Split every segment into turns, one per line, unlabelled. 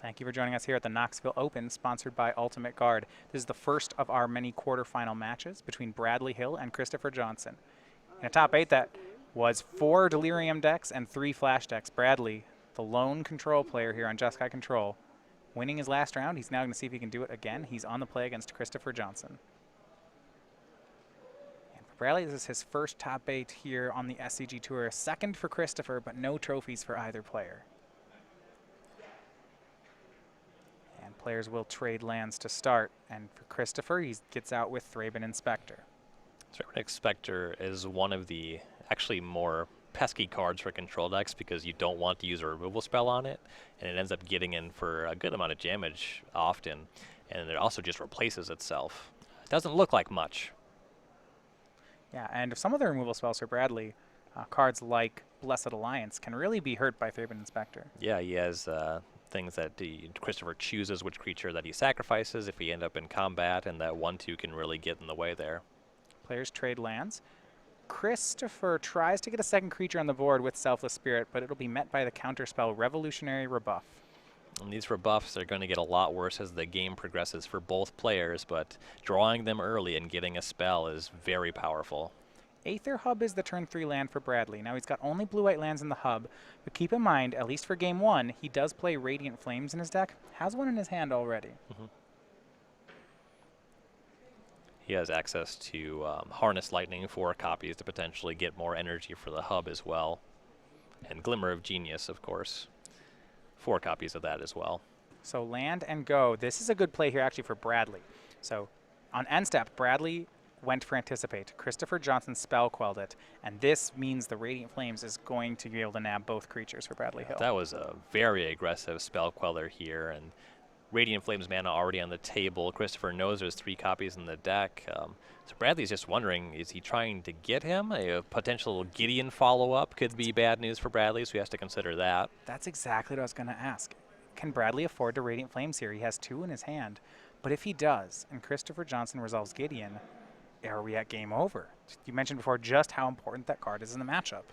Thank you for joining us here at the Knoxville Open, sponsored by Ultimate Guard. This is the first of our many quarterfinal matches between Bradley Hill and Christopher Johnson. In a top 8 that was 4 Delirium decks and 3 Flash decks, Bradley, the lone control player here on Just Got Control, winning his last round. He's now going to see if he can do it again. He's on the play against Christopher Johnson. And for Bradley, this is his first top 8 here on the SCG Tour. Second for Christopher, but no trophies for either player. And players will trade lands to start. And for Christopher, he gets out with Thraben Inspector.
Thraben Inspector is one of the actually more pesky cards for control decks because you don't want to use a removal spell on it, and it ends up getting in for a good amount of damage often, and it also just replaces itself. It doesn't look like much.
Yeah, and some of the removal spells for Bradley, cards like Blessed Alliance, can really be hurt by Thraben Inspector.
Yeah, he has things that Christopher chooses which creature that he sacrifices if he end up in combat, and that 1/2 can really get in the way there.
Players trade lands. Christopher tries to get a second creature on the board with Selfless Spirit, but it'll be met by the counterspell Revolutionary Rebuff.
And these rebuffs are going to get a lot worse as the game progresses for both players, but drawing them early and getting a spell is very powerful.
Aether Hub is the turn 3 land for Bradley. Now he's got only blue-white lands in the hub, but keep in mind, at least for game 1, he does play Radiant Flames in his deck, has one in his hand already.
He has access to Harness Lightning, 4 copies to potentially get more energy for the hub as well. And Glimmer of Genius, of course. 4 copies of that as well.
So land and go. This is a good play here actually for Bradley. So on end step, Bradley went for Anticipate. Christopher Johnson spell quelled it, and this means the Radiant Flames is going to be able to nab both creatures for Bradley Hill.
That was a very aggressive spell queller here, and Radiant Flames mana already on the table. Christopher knows there's 3 copies in the deck. So Bradley's just wondering, is he trying to get him? A potential Gideon follow-up could be bad news for Bradley, so he has to consider that.
That's exactly what I was going to ask. Can Bradley afford to Radiant Flames here? He has 2 in his hand. But if he does, and Christopher Johnson resolves Gideon, are we at game over? You mentioned before just how important that card is in the matchup.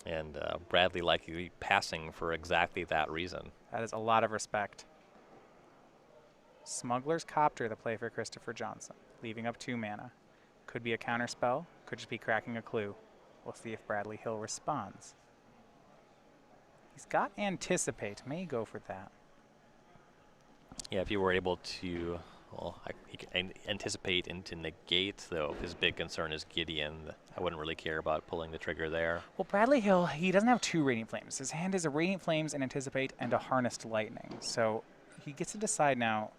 And Bradley likely passing for exactly that reason.
That is a lot of respect. Smuggler's Copter, the play for Christopher Johnson, leaving up 2 mana. Could be a counterspell, could just be cracking a clue. We'll see if Bradley Hill responds. He's got Anticipate, may go for that.
Yeah, if you were able to, well, he can anticipate into negate, though. If his big concern is Gideon, I wouldn't really care about pulling the trigger there.
Well, Bradley Hill, he doesn't have 2 Radiant Flames. His hand is a Radiant Flames, and Anticipate, and a Harnessed Lightning. So he gets to decide now,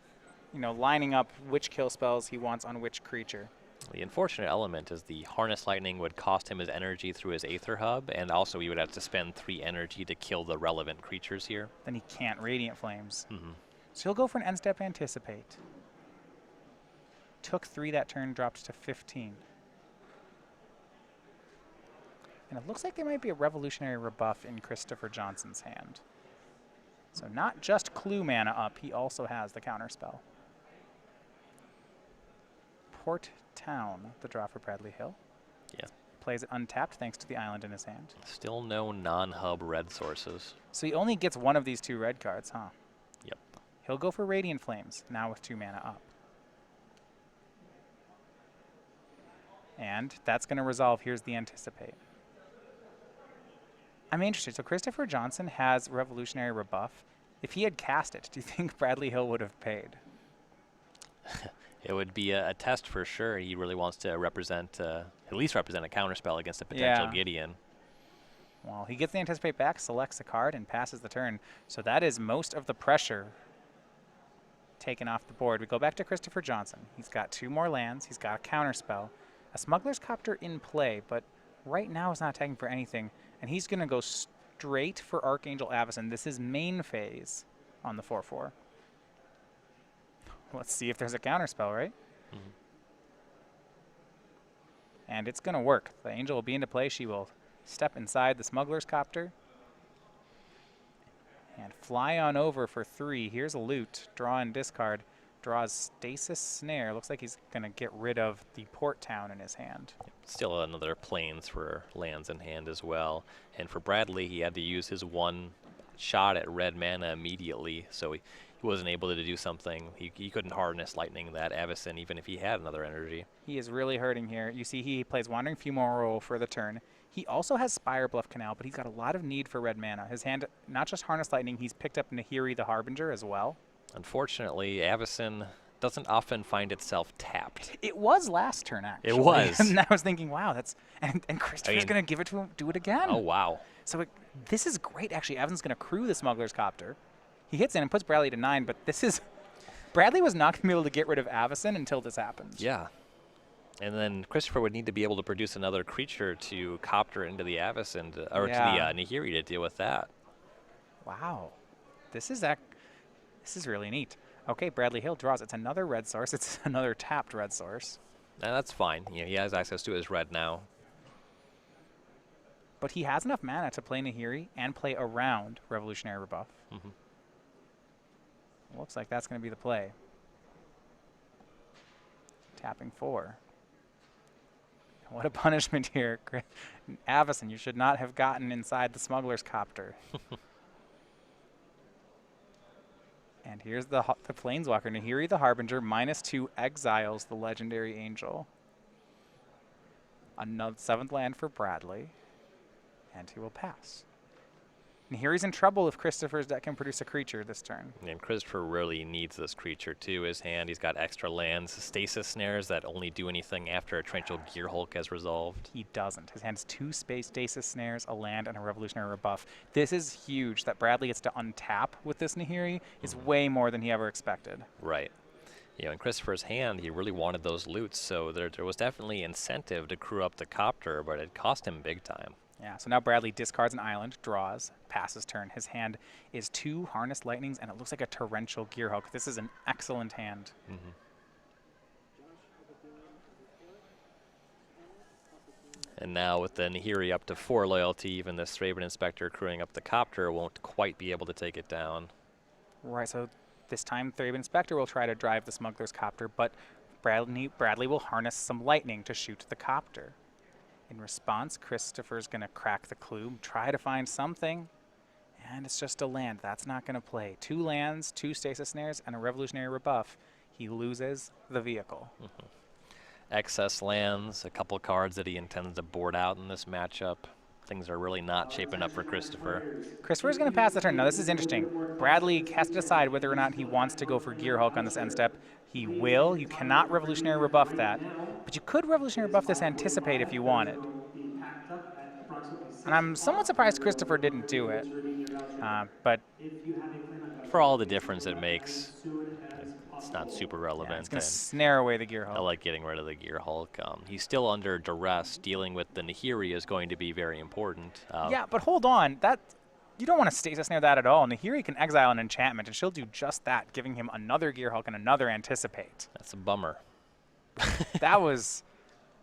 you know, lining up which kill spells he wants on which creature.
The unfortunate element is the Harness Lightning would cost him his energy through his Aether Hub, and also he would have to spend 3 energy to kill the relevant creatures here.
Then he can't Radiant Flames. So he'll go for an end step Anticipate. Took 3 that turn, dropped to 15. And it looks like there might be a Revolutionary Rebuff in Christopher Johnson's hand. So not just clue mana up, he also has the counterspell. Port Town, the draw for Bradley Hill.
Yeah.
Plays it untapped thanks to the island in his hand.
Still no non-hub red sources.
So he only gets one of these 2 red cards, huh?
Yep.
He'll go for Radiant Flames, now with 2 mana up. And that's going to resolve. Here's the Anticipate. I'm interested. So Christopher Johnson has Revolutionary Rebuff. If he had cast it, do you think Bradley Hill would have paid?
It would be a test for sure. He really wants to represent, at least represent a counterspell against a potential Gideon.
Well, he gets the Anticipate back, selects a card, and passes the turn. So that is most of the pressure taken off the board. We go back to Christopher Johnson. He's got 2 more lands. He's got a counterspell. A Smuggler's Copter in play, but right now is not attacking for anything. And he's going to go straight for Archangel Avacyn. This is main phase on the 4/4. Let's see if there's a counterspell, right? And it's going to work. The angel will be into play. She will step inside the Smuggler's Copter and fly on over for 3. Here's a loot. Draw and discard. Draws Stasis Snare. Looks like he's going to get rid of the Port Town in his hand.
Still another Plains for lands in hand as well. And for Bradley, he had to use his 1 shot at red mana immediately, so he wasn't able to do something. He couldn't harness lightning that Avacyn, even if he had another energy.
He is really hurting here. You see he plays Wandering Fumarole for the turn. He also has Spire Bluff Canal, but he's got a lot of need for red mana. His hand, not just Harness Lightning, he's picked up Nahiri the Harbinger as well.
Unfortunately, Avacyn doesn't often find itself tapped.
It was last turn, actually.
It was.
And I was thinking, wow, that's... And Christopher's going to give it to him, do it again.
Oh, wow.
So this is great, actually. Avacyn's going to crew the Smuggler's Copter. He hits in and puts Bradley to 9, but this is... Bradley was not going to be able to get rid of Avacyn until this happened.
Yeah. And then Christopher would need to be able to produce another creature to copter into the Avacyn, or to the Nahiri to deal with that.
Wow. This is really neat. Okay, Bradley Hill draws. It's another red source. It's another tapped red source.
And that's fine. You know, he has access to his red now.
But he has enough mana to play Nahiri and play around Revolutionary Rebuff.
Mm-hmm.
Looks like that's going to be the play. Tapping 4. What a punishment here. Avacyn, you should not have gotten inside the Smuggler's Copter. And here's the Planeswalker. Nahiri the Harbinger, -2 exiles the Legendary Angel. Another 7th land for Bradley. And he will pass. Nahiri's in trouble if Christopher's deck can produce a creature this turn.
And Christopher really needs this creature to his hand. He's got extra lands, stasis snares that only do anything after a Torrential Gearhulk has resolved.
He doesn't. His hand has 2 space stasis snares, a land, and a Revolutionary Rebuff. This is huge. That Bradley gets to untap with this Nahiri is way more than he ever expected.
Right. You know, in Christopher's hand, he really wanted those loots, so there was definitely incentive to crew up the Copter, but it cost him big time.
Yeah, so now Bradley discards an island, draws, passes turn. His hand is 2 Harnessed Lightnings, and it looks like a Torrential Gearhulk. This is an excellent hand.
Mm-hmm. And now with the Nahiri up to 4 loyalty, even the Thraben Inspector crewing up the Copter won't quite be able to take it down.
Right, so this time Thraben Inspector will try to drive the Smuggler's Copter, but Bradley will harness some lightning to shoot the Copter. In response, Christopher's going to crack the clue, try to find something, and it's just a land. That's not going to play. 2 lands, 2 stasis snares, and a Revolutionary Rebuff. He loses the vehicle.
Mm-hmm. Excess lands, a couple cards that he intends to board out in this matchup. Things are really not shaping up for Christopher.
Christopher's going to pass the turn. Now, this is interesting. Bradley has to decide whether or not he wants to go for Gearhulk on this end step. He will. You cannot Revolutionary Rebuff that. But you could Revolutionary Rebuff this Anticipate if you wanted. And I'm somewhat surprised Christopher didn't do it. But
for all the difference it makes, it's not super relevant.
Yeah, it's going to snare away the Gearhulk.
I like getting rid of the Gearhulk. He's still under duress. Dealing with the Nahiri is going to be very important.
Yeah, but hold on. You don't want to stasis snare that at all. Nahiri can exile an enchantment, and she'll do just that, giving him another Gearhulk and another Anticipate.
That's a bummer.
That was,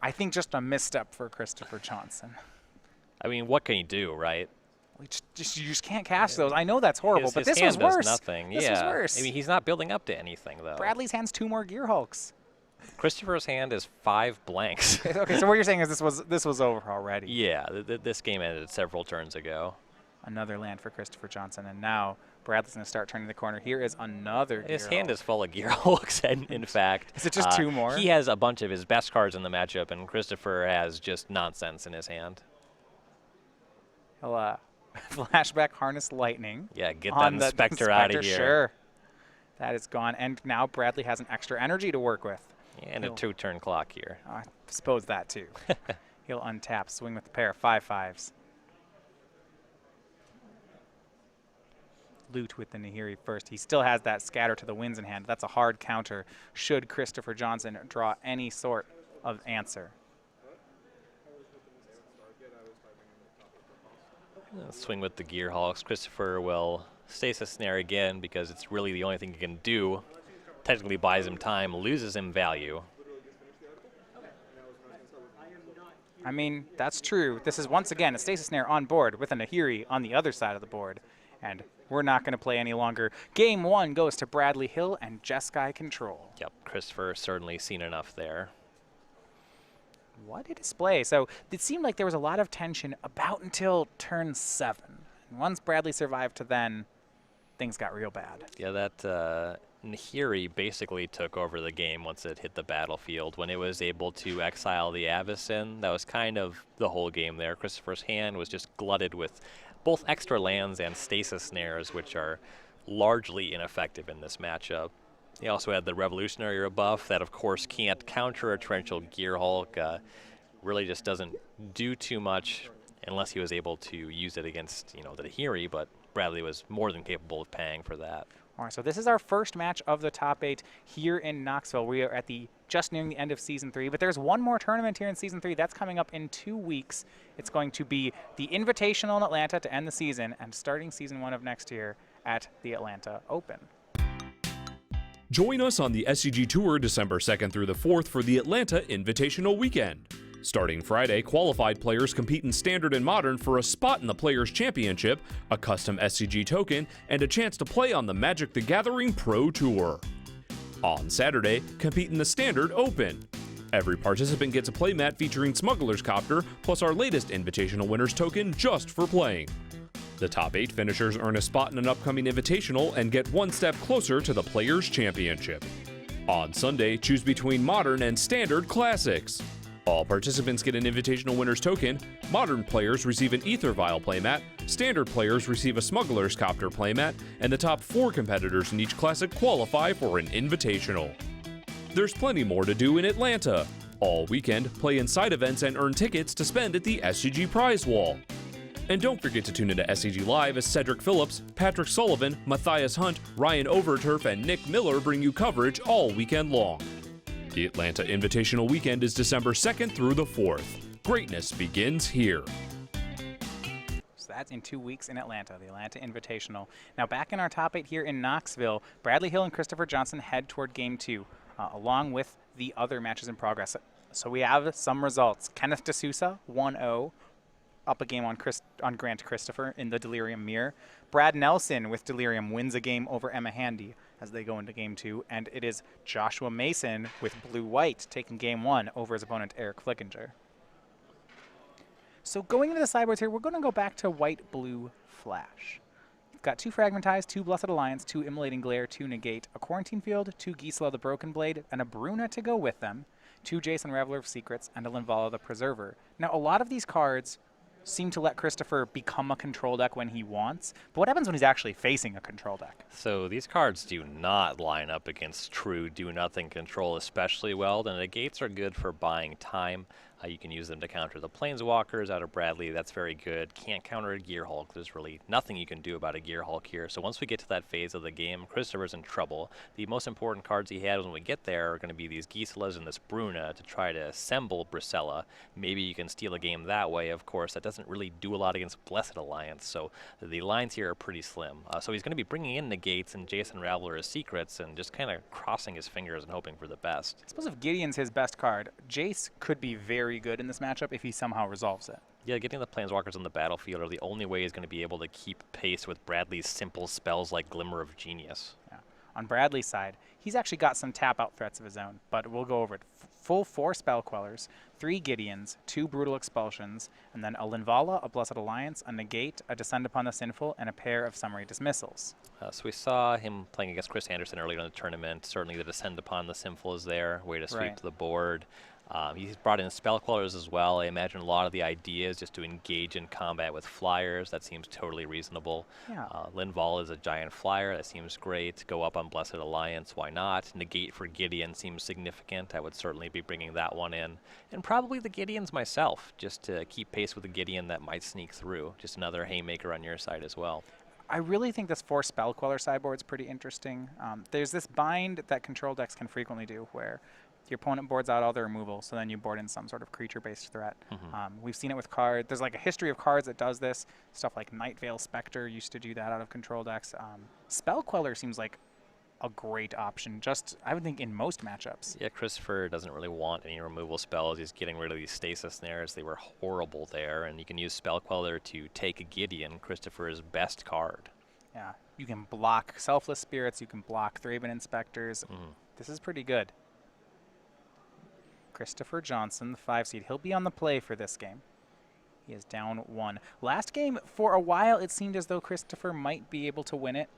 I think, just a misstep for Christopher Johnson.
I mean, what can he do, right?
You just can't cast those. I know that's horrible, but
his
this was
hand does
worse.
Nothing.
This was worse.
I mean, he's not building up to anything, though.
Bradley's hand's 2 more Gearhulks.
Christopher's hand is 5 blanks.
Okay, so what you're saying is this was over already.
Yeah, this game ended several turns ago.
Another land for Christopher Johnson, and now Bradley's going to start turning the corner. Here is another
His
Gearhulk.
hand is full of Gearhulks, in fact.
Is it just 2 more?
He has a bunch of his best cards in the matchup, and Christopher has just nonsense in his hand.
He'll flashback Harness Lightning.
Yeah, get that Inspector out of here.
Sure. That is gone, and now Bradley has an extra energy to work with.
And a 2-turn clock here.
I suppose that, too. He'll untap, swing with the pair, 5/5s. Loot with the Nahiri first. He still has that Scatter to the Winds in hand. That's a hard counter should Christopher Johnson draw any sort of answer.
Swing with the Gearhulks. Christopher will stasis snare again because it's really the only thing he can do. Technically buys him time, loses him value.
I mean, that's true. This is once again a stasis snare on board with a Nahiri on the other side of the board. And we're not going to play any longer. Game 1 goes to Bradley Hill and Jeskai Control.
Yep, Christopher certainly seen enough there.
What a display. So it seemed like there was a lot of tension about until turn 7. Once Bradley survived to then, things got real bad.
Yeah, that Nahiri basically took over the game once it hit the battlefield. When it was able to exile the Avacyn, that was kind of the whole game there. Christopher's hand was just glutted with both extra lands and stasis snares, which are largely ineffective in this matchup. He also had the Revolutionary rebuff that, of course, can't counter a Torrential Gearhulk. Really just doesn't do too much unless he was able to use it against, the Nahiri, but Bradley was more than capable of paying for that.
All right, so this is our first match of the top 8 here in Knoxville. We are at just nearing the end of Season 3, but there's one more tournament here in Season 3. That's coming up in 2 weeks. It's going to be the Invitational in Atlanta to end the season, and starting Season 1 of next year at the Atlanta Open.
Join us on the SCG Tour December 2nd through the 4th for the Atlanta Invitational Weekend. Starting Friday, qualified players compete in Standard and Modern for a spot in the Players' Championship, a custom SCG token, and a chance to play on the Magic the Gathering Pro Tour. On Saturday, compete in the Standard Open. Every participant gets a playmat featuring Smuggler's Copter, plus our latest Invitational Winners token just for playing. The top 8 finishers earn a spot in an upcoming Invitational and get one step closer to the Players' Championship. On Sunday, choose between Modern and Standard Classics. All participants get an Invitational Winners token, Modern players receive an Ether Vial playmat, Standard players receive a Smuggler's Copter playmat, and the top 4 competitors in each classic qualify for an Invitational. There's plenty more to do in Atlanta. All weekend, play in side events and earn tickets to spend at the SCG Prize Wall. And don't forget to tune into SCG Live as Cedric Phillips, Patrick Sullivan, Matthias Hunt, Ryan Overturf, and Nick Miller bring you coverage all weekend long. The Atlanta Invitational Weekend is December 2nd through the 4th. Greatness begins here.
So that's in 2 weeks in Atlanta, the Atlanta Invitational. Now back in our top 8 here in Knoxville, Bradley Hill and Christopher Johnson head toward Game 2, along with the other matches in progress. So we have some results. Kenneth D'Souza, 1-0. Up a game on Grant Christopher in the Delirium Mirror. Brad Nelson with Delirium wins a game over Emma Handy as they go into Game 2. And it is Joshua Mason with Blue-White taking Game 1 over his opponent Eric Flickinger. So going into the sideboards here, we're going to go back to White-Blue Flash. We've got 2 Fragmentize, 2 Blessed Alliance, 2 Immolating Glare, 2 Negate, a Quarantine Field, 2 Gisela the Broken Blade, and a Bruna to go with them, 2 Jason Raveler of Secrets, and a Linvala the Preserver. Now a lot of these cards seem to let Christopher become a control deck when he wants, but what happens when he's actually facing a control deck?
So these cards do not line up against true do-nothing control especially well. The negates are good for buying time. You can use them to counter the Planeswalkers out of Bradley. That's very good. Can't counter a Gearhulk. There's really nothing you can do about a Gearhulk here. So once we get to that phase of the game, Christopher's in trouble. The most important cards he has when we get there are going to be these Giselas and this Bruna to try to assemble Bricella. Maybe you can steal a game that way. Of course, that doesn't really do a lot against Blessed Alliance. So the lines here are pretty slim. So he's going to be bringing in negates and Jason Raveler as secrets and just kind of crossing his fingers and hoping for the best.
I suppose if Gideon's his best card, Jace could be very good in this matchup if he somehow resolves it.
Yeah, getting the Planeswalkers on the battlefield are the only way he's going to be able to keep pace with Bradley's simple spells like Glimmer of Genius.
Yeah. On Bradley's side, he's actually got some tap-out threats of his own, but we'll go over it. Full 4 Spell Quellers, 3 Gideons, 2 Brutal Expulsions, and then a Linvala, a Blessed Alliance, a Negate, a Descend Upon the Sinful, and a pair of Summary Dismissals.
So we saw him playing against Chris Anderson earlier in the tournament. Certainly the Descend Upon the Sinful is there, way to sweep to the board. He's brought in Spell Quellers as well. I imagine a lot of the ideas just to engage in combat with flyers. That seems totally reasonable.
Yeah.
Linval is a giant flyer. That seems great. Go up on Blessed Alliance. Why not? Negate for Gideon seems significant. I would certainly be bringing that one in. And probably the Gideons myself, just to keep pace with the Gideon that might sneak through. Just another haymaker on your side as well.
I really think this 4 Spell Queller sideboard is pretty interesting. There's this bind that control decks can frequently do where your opponent boards out all their removal, so then you board in some sort of creature-based threat. We've seen it with cards. There's like a history of cards that does this. Stuff like Night Veil Spectre used to do that out of control decks. Spell Queller seems like a great option, just I would think in most matchups.
Yeah, Christopher doesn't really want any removal spells. He's getting rid of these stasis snares. They were horrible there, and you can use Spell Queller to take a Gideon, Christopher's best card.
Yeah, you can block Selfless Spirits, you can block Thraben Inspectors. This is pretty good. Christopher Johnson, the 5 seed, he'll be on the play for this game. He is down 1. Last game, for a while, it seemed as though Christopher might be able to win it.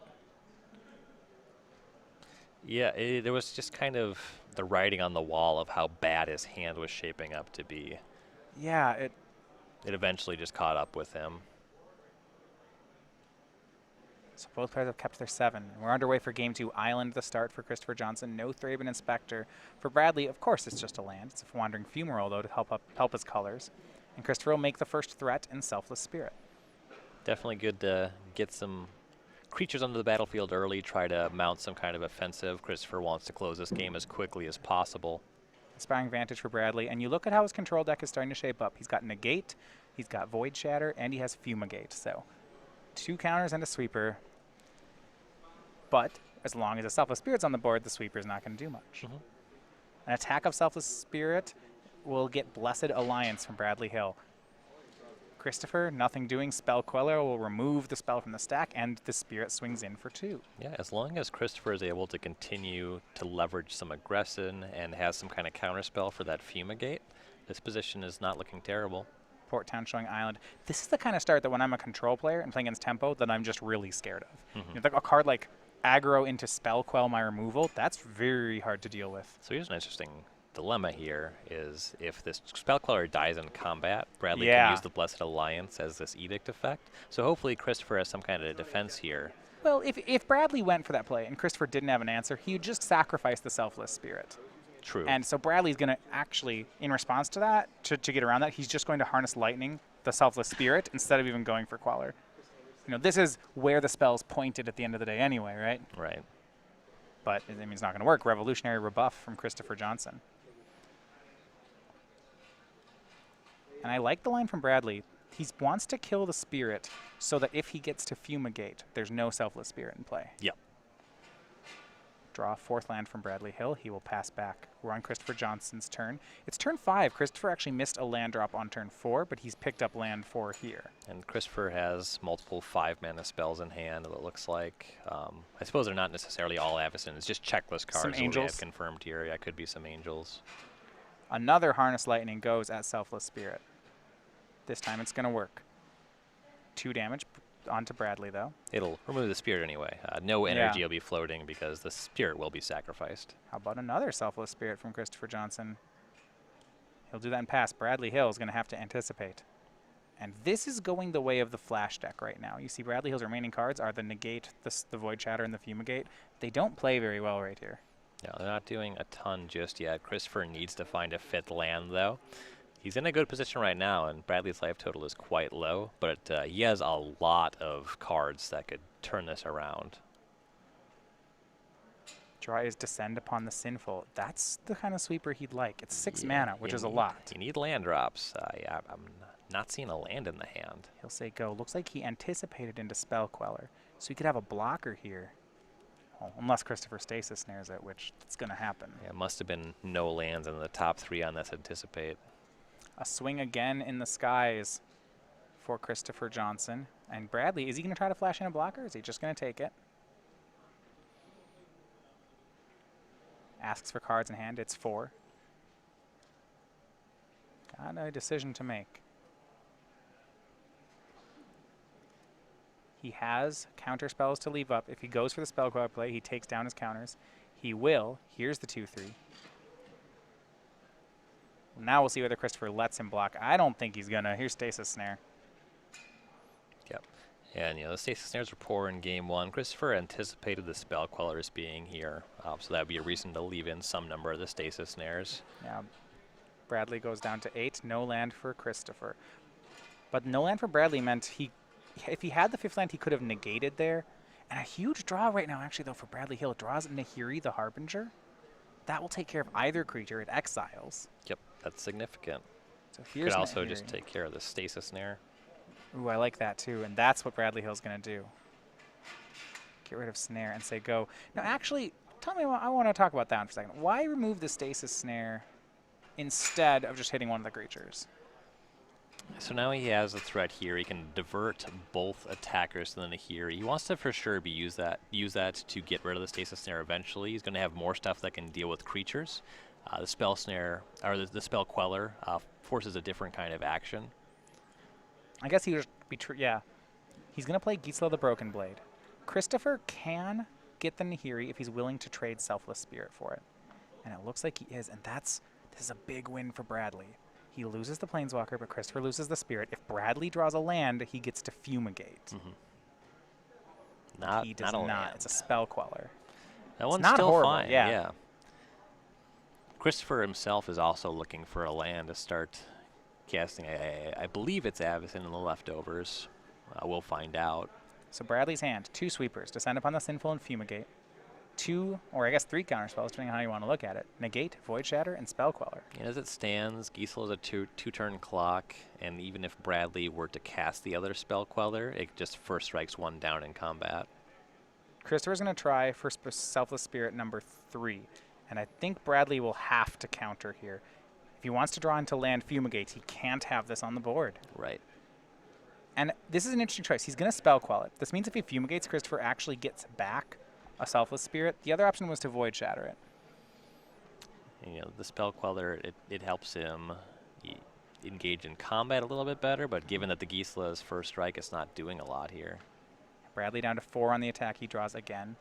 Yeah, there was just kind of the writing on the wall of how bad his hand was shaping up to be.
Yeah,
It eventually just caught up with him.
so both players have kept their 7. We're underway for game 2. Island the start for Christopher Johnson. No Thraben Inspector. For Bradley, of course, it's just a land. It's a Wandering Fumarole, though, to help his colors. And Christopher will make the first threat in Selfless Spirit.
Definitely good to get some creatures onto the battlefield early, try to mount some kind of offensive. Christopher wants to close this game as quickly as possible.
Inspiring Vantage for Bradley. And you look at how his control deck is starting to shape up. He's got Negate, he's got Void Shatter, and he has Fumigate. So 2 counters and a sweeper. But as long as a Selfless Spirit's on the board, the sweeper's not going to do much. An attack of Selfless Spirit will get Blessed Alliance from Bradley Hill. Christopher, nothing doing. Spell Queller will remove the spell from the stack, and the Spirit swings in for 2.
Yeah, as long as Christopher is able to continue to leverage some aggression and has some kind of counterspell for that Fumigate, this position is not looking terrible.
Port Town showing Island. This is the kind of start that when I'm a control player and playing against tempo that I'm just really scared of. You know, like a card like aggro into Spell Quell my removal, that's very hard to deal with.
So here's an interesting dilemma here is if this Spell Queller dies in combat, Bradley
Yeah.
can use the Blessed Alliance as this edict effect. So hopefully Christopher has some kind of defense here.
Well, if Bradley went for that play and Christopher didn't have an answer, he would just sacrifice the Selfless Spirit.
True.
And so Bradley's going to actually, in response to that, to get around that, he's just going to harness Lightning, the Selfless Spirit, instead of even going for Queller. You know, this is where the spell's pointed at the end of the day anyway, right?
Right.
But I mean, it's not going to work. Revolutionary Rebuff from Christopher Johnson. And I like the line from Bradley. He wants to kill the Spirit so that if he gets to Fumigate, there's no Selfless Spirit in play.
Yep.
Draw a 4th land from Bradley Hill. He will pass back. We're on Christopher Johnson's turn. It's turn 5. Christopher actually missed a land drop on turn 4, but he's picked up land 4 here.
And Christopher has multiple 5-mana spells in hand, it looks like. I suppose they're not necessarily all Avacyn. It's just checklist cards.
Some
that we
angels.
have confirmed here. Yeah, could be some angels.
Another Harness Lightning goes at Selfless Spirit. This time it's going to work. 2 damage onto Bradley, though.
It'll remove the spirit anyway. No energy will be floating because the spirit will be sacrificed.
How about another Selfless Spirit from Christopher Johnson? He'll do that and pass. Bradley Hill is going to have to anticipate. And this is going the way of the Flash deck right now. You see Bradley Hill's remaining cards are the Negate, the Void Shatter, and the Fumigate. They don't play very well right here.
No, they're not doing a ton just yet. Christopher needs to find a 5th land, though. He's in a good position right now, and Bradley's life total is quite low, but he has a lot of cards that could turn this around.
Draw is Descend Upon the Sinful. That's the kind of sweeper he'd like. It's 6 mana, which is a lot.
You need land drops. I'm not seeing a land in the hand.
He'll say go. Looks like he anticipated into Spell Queller, so he could have a blocker here. Well, unless Christopher Stasis snares it, which it's going to happen.
Yeah, must have been no lands in the top 3 on this anticipate.
A swing again in the skies for Christopher Johnson. And Bradley, is he going to try to flash in a blocker, or is he just going to take it? Asks for cards in hand. It's 4. Got a decision to make. He has counter spells to leave up. If he goes for the spell card play, he takes down his counters. He will. Here's the 2-3. Now we'll see whether Christopher lets him block. I don't think he's going to. Here's Stasis Snare.
Yep. And, the Stasis Snares were poor in game 1. Christopher anticipated the Spell Quellers being here, so that would be a reason to leave in some number of the Stasis Snares.
Yeah. Bradley goes down to 8. No land for Christopher. But no land for Bradley meant if he had the 5th land, he could have negated there. And a huge draw right now, actually, though, for Bradley Hill. Draws Nahiri the Harbinger. That will take care of either creature. It exiles.
Yep, that's significant.
So here's
Could also
Nahiri.
just take care of the Stasis Snare.
Ooh, I like that too. And that's what Bradley Hill's going to do. Get rid of Snare and say go. Now, actually, tell me, I want to talk about that for a second. Why remove the Stasis Snare instead of just hitting one of the creatures?
So now he has a threat here. He can divert both attackers to the Nahiri. He wants to for sure use that to get rid of the Stasis Snare eventually. He's going to have more stuff that can deal with creatures. The Spell Snare, or the Spell Queller, forces a different kind of action.
I guess he would be true. Yeah. He's going to play Gisela the Broken Blade. Christopher can get the Nahiri if he's willing to trade Selfless Spirit for it. And it looks like he is. And this is a big win for Bradley. He loses the Planeswalker, but Christopher loses the Spirit. If Bradley draws a land, he gets to Fumigate. He does
not a
not.
land.
It's a Spell Queller.
That one's
not
still
horrible,
fine.
yeah.
Christopher himself is also looking for a land to start casting. I believe it's Avacyn in the leftovers. We'll find out.
So Bradley's hand, 2 sweepers. Descend upon the Sinful and Fumigate. 2, or I guess 3 counterspells, depending on how you want to look at it. Negate, Void Shatter, and Spell Queller.
And as it stands, Gisela's a two-turn clock, and even if Bradley were to cast the other Spell Queller, it just first strikes 1 down in combat.
Christopher's going to try for Selfless Spirit number 3, and I think Bradley will have to counter here. If he wants to draw into land Fumigates, he can't have this on the board.
Right.
And this is an interesting choice. He's going to Spell Quell it. This means if he Fumigates, Christopher actually gets back a Selfless Spirit. The other option was to Void Shatter it.
You know, the Spell Queller, it helps him engage in combat a little bit better, but given that the Gisela's first strike, it's not doing a lot here.
Bradley down to 4 on the attack. He draws again.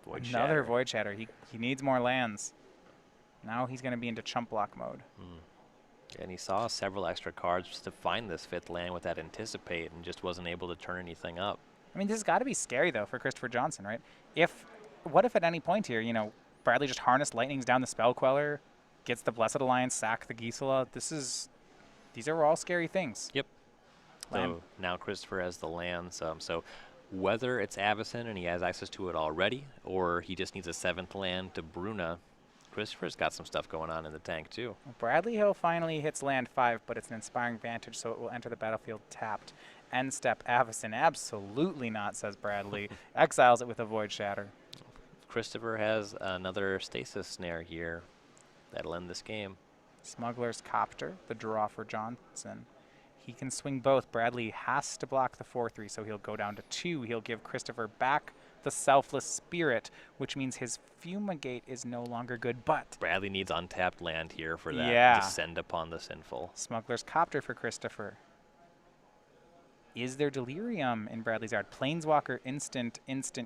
Void
Another
Shatter.
Void Shatter. He needs more lands. Now he's going to be into chump block mode.
And he saw several extra cards just to find this 5th land with that Anticipate and just wasn't able to turn anything up.
I mean, this has got to be scary, though, for Christopher Johnson, right? What if at any point here, you know, Bradley just harnessed Lightnings down the Spell Queller, gets the Blessed Alliance, sack the Gisela? These are all scary things.
Yep.
Land.
So now Christopher has the lands. So whether it's Avacyn and he has access to it already, or he just needs a 7th land to Bruna, Christopher's got some stuff going on in the tank, too.
Bradley Hill finally hits land 5, but it's an Inspiring Vantage, so it will enter the battlefield tapped. End step, Avacyn. Absolutely not, says Bradley. Exiles it with a Void Shatter.
Christopher has another Stasis Snare here that'll end this game.
Smuggler's Copter, the draw for Johnson. He can swing both. Bradley has to block the 4-3, so he'll go down to 2. He'll give Christopher back the Selfless Spirit, which means his Fumigate is no longer good, but
Bradley needs untapped land here for that
Yeah.
Descend upon the Sinful.
Smuggler's Copter for Christopher. Is there Delirium in Bradley's yard? Planeswalker, instant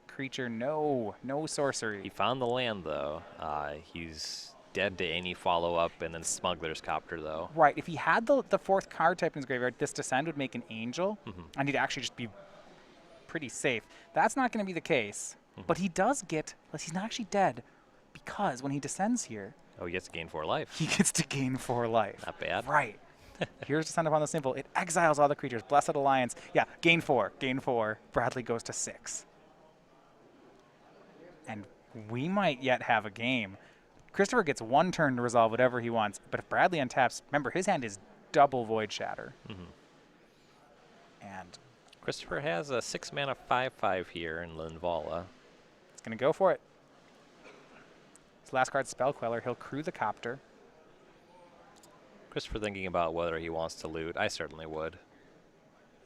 creature. No sorcery.
He found the land, though. He's dead to any follow-up, and then Smuggler's Copter, though.
Right. If he had the 4th card type in his graveyard, this Descend would make an Angel, and he'd actually just be pretty safe. That's not going to be the case. But he does get, he's not actually dead, because when he descends here,
Oh, he gets to gain 4 life.
he gets to gain 4 life.
Not bad.
Right. Here's Descend upon the Sinful. It exiles all the creatures. Blessed Alliance. Yeah, gain 4. Bradley goes to 6. And we might yet have a game. Christopher gets 1 turn to resolve whatever he wants, but if Bradley untaps, remember, his hand is double Void Shatter. And
Christopher has a 6-mana 5/5 here in Linvala.
he's going to go for it. His last card, Spell Queller. He'll crew the Copter.
Christopher thinking about whether he wants to loot. I certainly would.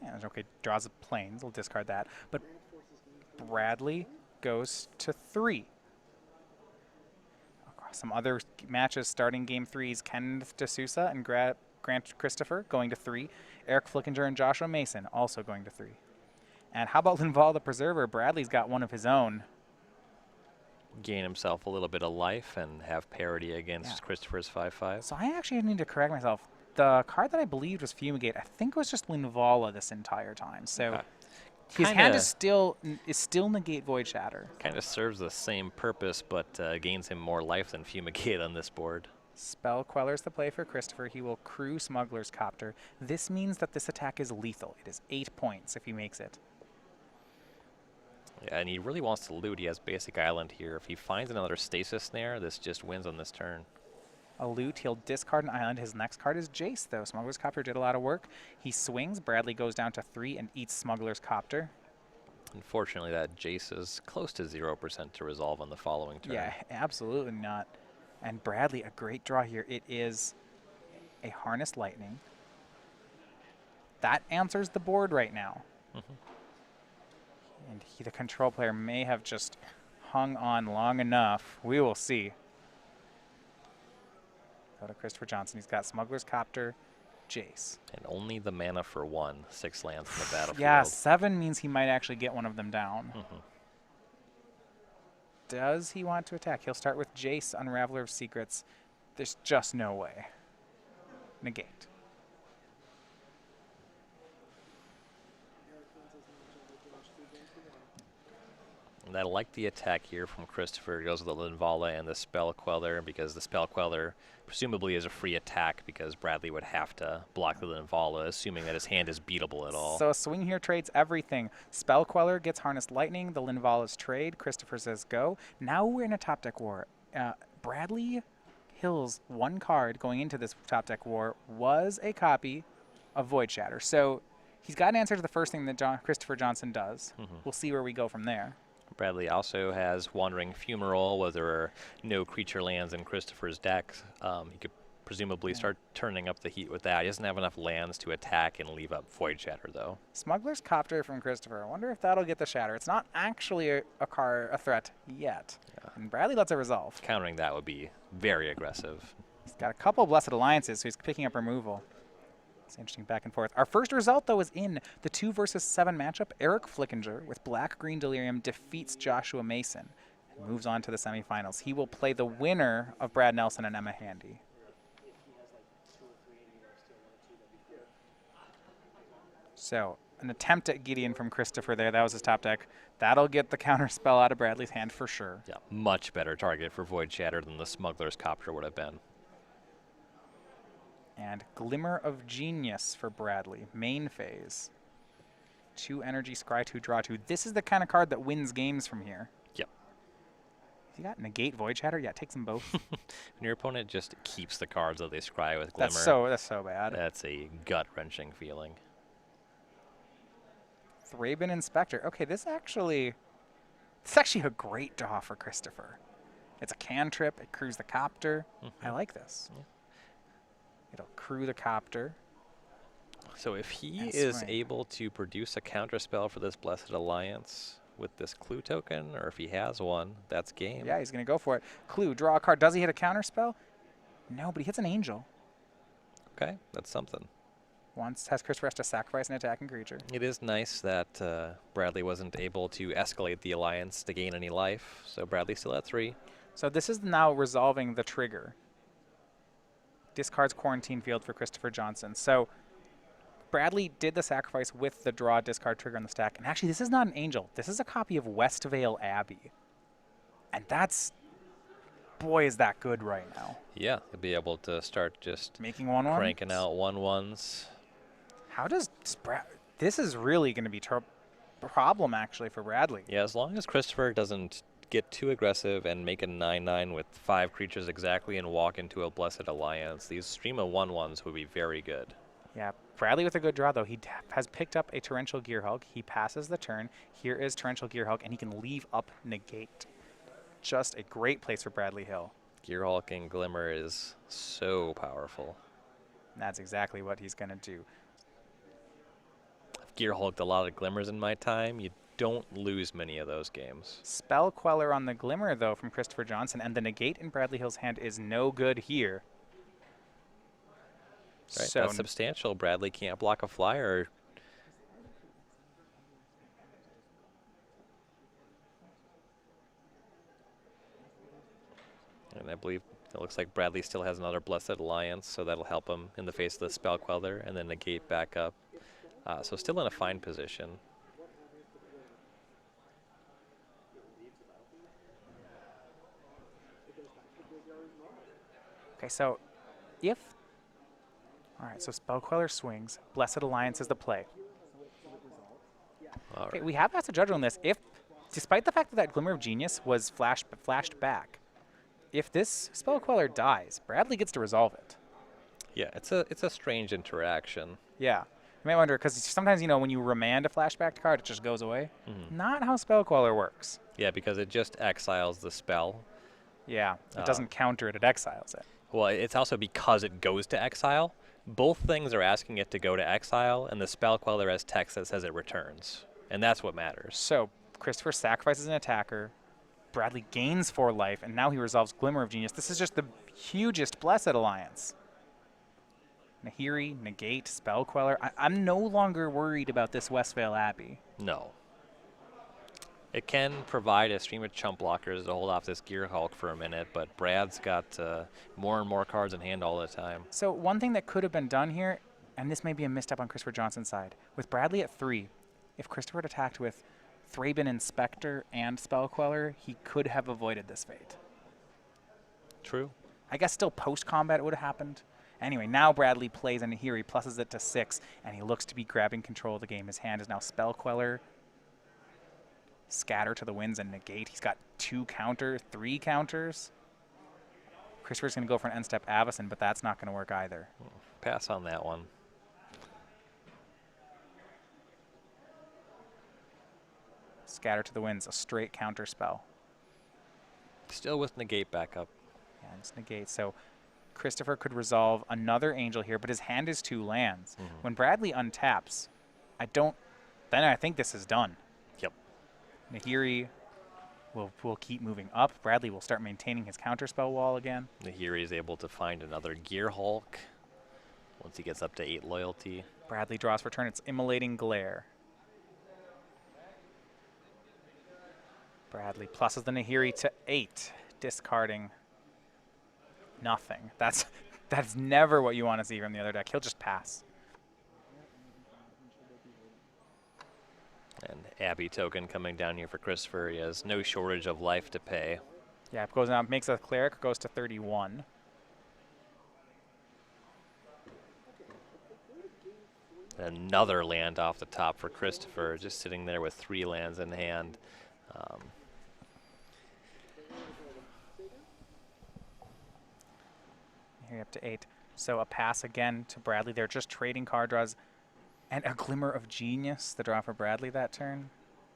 Yeah, okay, draws a Plains. We'll discard that. But Bradley goes to 3. Some other matches starting game 3s, Kenneth D'Souza and Grant Christopher going to 3. Eric Flickinger and Joshua Mason also going to 3. And how about Linval the Preserver? Bradley's got one of his own.
Gain himself a little bit of life and have parity against Christopher's 5/5.
So I actually need to correct myself. The card that I believed was Fumigate, I think was just Linvala this entire time. So his hand is still Negate Void Shatter.
Kind of serves the same purpose, but gains him more life than Fumigate on this board.
Spell Queller's the play for Christopher. He will crew Smuggler's Copter. This means that this attack is lethal. It is 8 points if he makes it.
Yeah, and he really wants to loot. He has basic island here. If he finds another Stasis Snare, this just wins on this turn.
A loot, he'll discard an island. His next card is Jace, though. Smuggler's Copter did a lot of work. He swings. Bradley goes down to 3 and eats Smuggler's Copter.
Unfortunately, that Jace is close to 0% to resolve on the following turn.
Yeah, absolutely not. And Bradley, a great draw here. It is a Harnessed Lightning. That answers the board right now. And the control player may have just hung on long enough. We will see. Go to Christopher Johnson. He's got Smuggler's Copter. Jace.
And only the mana for 1, 6 lands in the battlefield.
Yeah, 7 means he might actually get one of them down.
Mhm.
Does he want to attack? He'll start with Jace, Unraveler of Secrets. There's just no way. Negate.
And I like the attack here from Christopher. It goes with the Linvala and the Spell Queller, because the Spell Queller presumably is a free attack, because Bradley would have to block the Linvala, assuming that his hand is beatable at all.
So a swing here trades everything. Spell Queller gets Harnessed Lightning. The Linvala's trade. Christopher says go. Now we're in a top deck war. Bradley Hill's one card going into this top deck war was a copy of Void Shatter. So he's got an answer to the first thing that Christopher Johnson does. We'll see where we go from there.
Bradley also has Wandering Fumarole, where there are no creature lands in Christopher's deck. He could presumably start turning up the heat with that. He doesn't have enough lands to attack and leave up Void Shatter, though.
Smuggler's Copter from Christopher. I wonder if that'll get the shatter. It's not actually a threat yet.
Yeah.
And Bradley lets it resolve.
Countering that would be very aggressive.
He's got a couple Blessed Alliances, so he's picking up removal. It's interesting back and forth. Our first result, though, is in the 2 versus 7 matchup. Eric Flickinger with Black-Green Delirium defeats Joshua Mason and moves on to the semifinals. He will play the winner of Brad Nelson and Emma Handy. So an attempt at Gideon from Christopher there. That was his top deck. That'll get the counter spell out of Bradley's hand for sure.
Yeah, much better target for Void Shatter than the Smuggler's Copter would have been.
And Glimmer of Genius for Bradley. Main phase. 2 energy, scry 2, draw 2. This is the kind of card that wins games from here.
Yep.
You got Negate Void Shatter? Yeah, takes them both.
When your opponent just keeps the cards that they scry with Glimmer,
That's so bad.
that's a gut-wrenching feeling.
Thraben Inspector. Okay, this is actually a great draw for Christopher. It's a cantrip. It crews the copter. I like this.
Yeah.
It'll crew the copter.
So if he
And
is
swing.
able to produce a counterspell for this Blessed Alliance with this clue token, or if he has one, that's game.
Yeah, he's going to go for it. Clue, draw a card. Does he hit a counter spell? No, but he hits an angel.
Okay, that's something.
Has Christopher has to sacrifice an attacking creature.
It is nice that Bradley wasn't able to escalate the Alliance to gain any life, so Bradley's still at 3.
So this is now resolving the trigger. Discards Quarantine Field for Christopher Johnson. So Bradley did the sacrifice with the draw discard trigger on the stack. And actually, this is not an angel. This is a copy of Westvale Abbey. And that's, boy, is that good right now.
Yeah, he'll be able to start just
Making 1/1.
cranking out 1/1s.
How does this is really going to be a problem actually for Bradley.
Yeah, as long as Christopher doesn't get too aggressive and make a 9/9 with 5 creatures exactly and walk into a Blessed Alliance, these stream of 1/1s would be very good.
Yeah, Bradley with a good draw, though. He has picked up a Torrential Gearhulk. He passes the turn. Here is Torrential Gearhulk, and he can leave up Negate. Just a great place for Bradley Hill.
Gearhulk and Glimmer is so powerful.
And that's exactly what he's going to do.
I've Gearhulked a lot of Glimmers in my time. You don't lose many of those games.
Spell Queller on the Glimmer, though, from Christopher Johnson, and the Negate in Bradley Hill's hand is no good here.
Right,
So
that's substantial. Bradley can't block a flyer. And I believe it looks like Bradley still has another Blessed Alliance, so that'll help him in the face of the Spell Queller, and then Negate back up. So still in a fine position.
Okay, so if... All right, so Spell Queller swings. Blessed Alliance is the play.
All
Okay,
right.
we have asked a judge on this. If, despite the fact that that Glimmer of Genius was flashed back, if this Spell Queller dies, Bradley gets to resolve it.
Yeah, it's a strange interaction.
Yeah. You might wonder, because sometimes, when you remand a flashback card, it just goes away. Not how Spell Queller works.
Yeah, because it just exiles the spell.
Yeah, it doesn't counter it, it exiles it.
Well, it's also because it goes to exile. Both things are asking it to go to exile, and the Spell Queller has text that says it returns. And that's what matters.
So Christopher sacrifices an attacker, Bradley gains 4 life, and now he resolves Glimmer of Genius. This is just the hugest Blessed Alliance. Nahiri, negate, spell queller. I'm no longer worried about this Westvale Abbey.
No. It can provide a stream of chump blockers to hold off this Gear Hulk for a minute, but Brad's got more and more cards in hand all the time.
So one thing that could have been done here, and this may be a misstep on Christopher Johnson's side, with Bradley at 3, if Christopher had attacked with Thraben Inspector and Spell Queller, he could have avoided this fate.
True.
I guess still post-combat it would have happened. Anyway, now Bradley plays a Nahiri, pluses it to 6, and he looks to be grabbing control of the game. His hand is now Spell Queller, Scatter to the Winds, and Negate. He's got 3 counters. Christopher's going to go for an end-step Avacyn, but that's not going to work either.
Pass on that one.
Scatter to the Winds, a straight counter spell.
Still with negate backup.
Yeah, it's negate. So Christopher could resolve another Angel here, but his hand is 2 lands. When Bradley untaps, then I think this is done.
Yep.
Nahiri will keep moving up. Bradley will start maintaining his counterspell wall again.
Nahiri is able to find another Gear Hulk once he gets up to 8 loyalty.
Bradley draws for turn. It's Immolating Glare. Bradley pluses the Nahiri to 8, discarding nothing. That's never what you want to see from the other deck. He'll just pass.
And Abbey token coming down here for Christopher. He has no shortage of life to pay.
Yeah, it goes out, makes a cleric, goes to 31.
Another land off the top for Christopher, just sitting there with 3 lands in hand.
Here up to 8. So a pass again to Bradley. They're just trading card draws. And a Glimmer of Genius, the draw for Bradley that turn.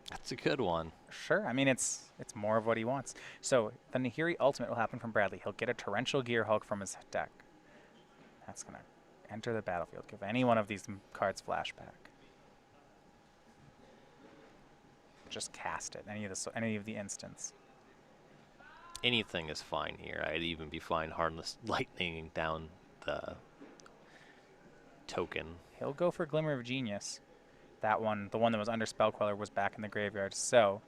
That's a good one.
Sure. I mean, it's more of what he wants. So the Nahiri Ultimate will happen from Bradley. He'll get a Torrential Gear Hulk from his deck. That's going to enter the battlefield. Give any one of these cards flashback. Just cast it. Any of the instants.
Anything is fine here. I'd even be fine Harness Lightning down the token.
He'll go for Glimmer of Genius. That one, the one that was under Spell Queller, was back in the graveyard. So,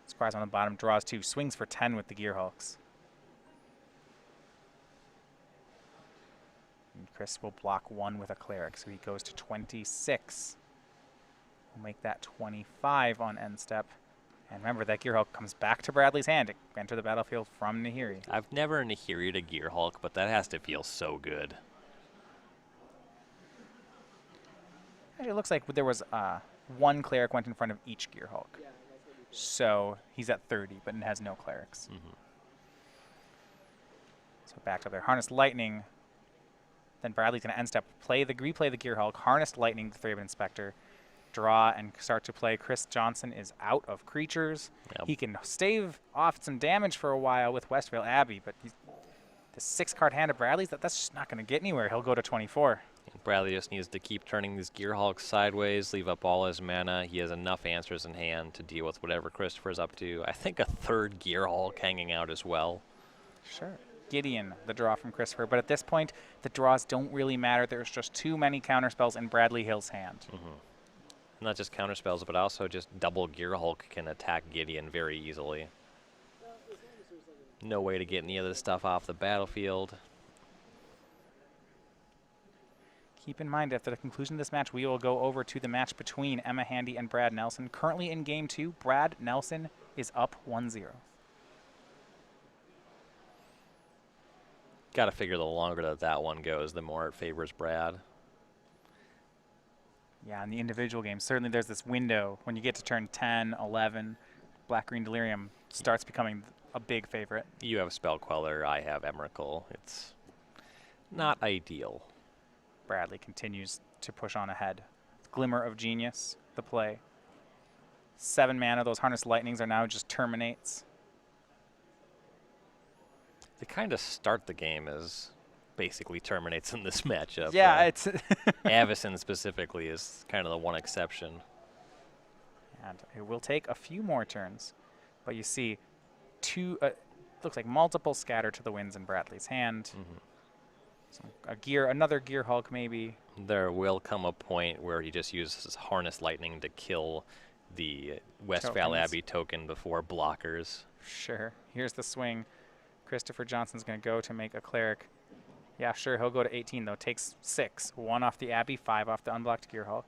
Squires on the bottom, draws 2, swings for 10 with the Gear Hulks. And Chris will block 1 with a Cleric, so he goes to 26. We'll make that 25 on end step. And remember, that Gear Hulk comes back to Bradley's hand to enter the battlefield from Nahiri.
I've never Nahiri'd a Gear Hulk, but that has to feel so good.
Actually, it looks like there was 1 Cleric went in front of each Gear Hulk. So he's at 30, but it has no Clerics. So back up there. Harness Lightning. Then Bradley's going to end step, replay the Gear Hulk, Harness Lightning, the Thraben Inspector, draw, and start to play. Chris Johnson is out of creatures.
Yep.
He can stave off some damage for a while with Westvale Abbey, but the 6-card hand of Bradley's, that's just not going to get anywhere. He'll go to 24.
And Bradley just needs to keep turning these Gear Hulks sideways, leave up all his mana. He has enough answers in hand to deal with whatever Christopher's up to. I think a 3rd Gear Hulk hanging out as well.
Sure. Gideon, the draw from Christopher. But at this point, the draws don't really matter. There's just too many counterspells in Bradley Hill's hand.
Not just counterspells, but also just double Gear Hulk can attack Gideon very easily. No way to get any of this stuff off the battlefield.
Keep in mind, after the conclusion of this match, we will go over to the match between Emma Handy and Brad Nelson. Currently in Game 2, Brad Nelson is up 1-0.
Got to figure the longer that one goes, the more it favors Brad.
Yeah, in the individual games, certainly there's this window. When you get to turn 10, 11, Black-Green Delirium starts becoming a big favorite.
You have Spell Queller, I have Emrakul. It's not ideal.
Bradley continues to push on ahead. Glimmer of Genius, the play. 7 mana, those Harness Lightnings are now just terminates.
They kind of start the game as basically terminates in this matchup.
Yeah, it's
Avacyn specifically is kind of the one exception.
And it will take a few more turns, but you see looks like multiple Scatter to the Winds in Bradley's hand. So another Gear Hulk maybe.
There will come a point where he just uses Harness Lightning to kill the Westphal
Tokens.
Abbey token before blockers.
Sure. Here's the swing. Christopher Johnson's going to go to make a Cleric. Yeah, sure, he'll go to 18, though. Takes 6. 1 off the Abbey, 5 off the unblocked Gear Hulk.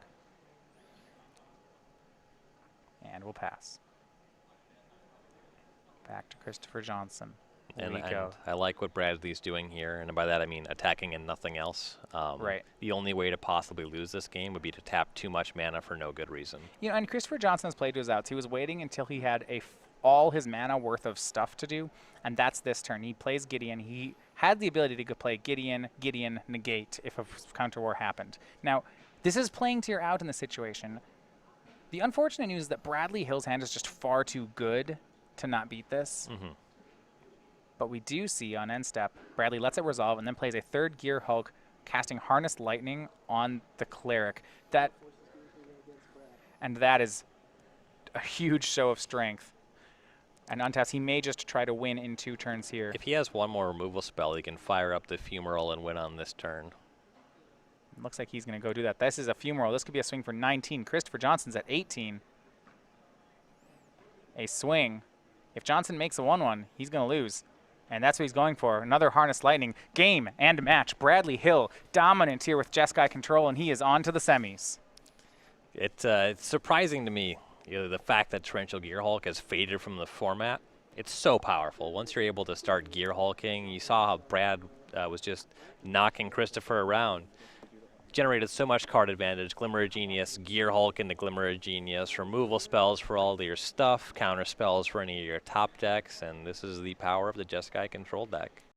And we'll pass. Back to Christopher Johnson.
And
go.
I like what Bradley's doing here, and by that I mean attacking and nothing else.
Right.
The only way to possibly lose this game would be to tap too much mana for no good reason.
You know, and Christopher Johnson has played to his outs. He was waiting until he had all his mana worth of stuff to do, and that's this turn. He plays Gideon. He had the ability to play Gideon, negate if a counter war happened. Now, this is playing to your out in the situation. The unfortunate news is that Bradley Hill's hand is just far too good to not beat this.
Mm-hmm.
But we do see on end step, Bradley lets it resolve and then plays a third Gear Hulk, casting Harness Lightning on the Cleric. That is a huge show of strength. And untaps, he may just try to win in 2 turns here.
If he has one more removal spell, he can fire up the Fumarole and win on this turn.
Looks like he's going to go do that. This is a Fumarole. This could be a swing for 19. Christopher Johnson's at 18. A swing. If Johnson makes a 1-1, he's going to lose. And that's what he's going for. Another Harness Lightning. Game and match. Bradley Hill dominant here with Jeskai control, and he is on to the semis.
It's surprising to me, the fact that Torrential Gear Hulk has faded from the format. It's so powerful. Once you're able to start Gear Hulking, you saw how Brad was just knocking Christopher around. Generated so much card advantage. Glimmer of Genius, Gear Hulk into Glimmer of Genius, removal spells for all of your stuff, counter spells for any of your top decks, and this is the power of the Jeskai control deck.